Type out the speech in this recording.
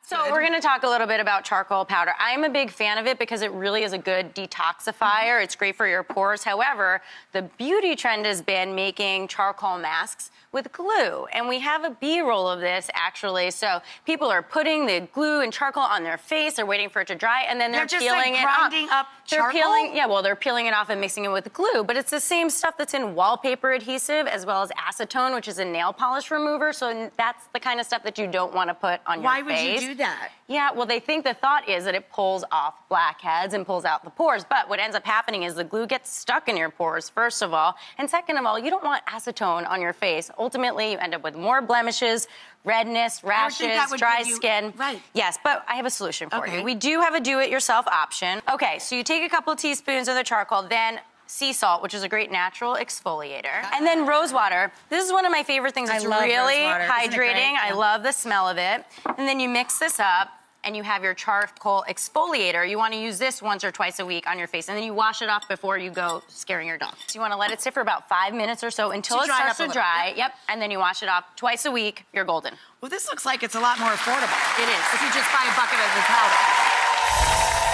So we're going to talk a little bit about charcoal powder. I'm a big fan of it because it really is a good detoxifier. It's great for your pores. However, the beauty trend has been making charcoal masks with glue. And we have a B-roll of this, actually. So people are putting the glue and charcoal on their face. They're waiting for it to dry, and then they're just peeling like it grinding up charcoal? They're peeling it off and mixing it with glue. But it's the same stuff that's in wallpaper adhesive as well as acetone, which is a nail polish remover. So that's the kind of stuff that you don't want to put on your face. Why would you do that? Yeah, well, they think the thought is that it pulls off blackheads and pulls out the pores. But what ends up happening is the glue gets stuck in your pores, first of all. And second of all, you don't want acetone on your face. Ultimately, you end up with more blemishes, redness, rashes, dry skin. Right. Yes, but I have a solution for you. We do have a do-it-yourself option. Okay, so you take a couple teaspoons of the charcoal, then sea salt, which is a great natural exfoliator. And then rose water. This is one of my favorite things. It's really hydrating. I love the smell of it. And then you mix this up, and you have your charcoal exfoliator. You want to use this once or twice a week on your face, and then you wash it off before you go scaring your dog. So you want to let it sit for about 5 minutes or so until it starts to dry. Yep, and then you wash it off twice a week. You're golden. Well, this looks like it's a lot more affordable. It is. If you just buy a bucket of the powder.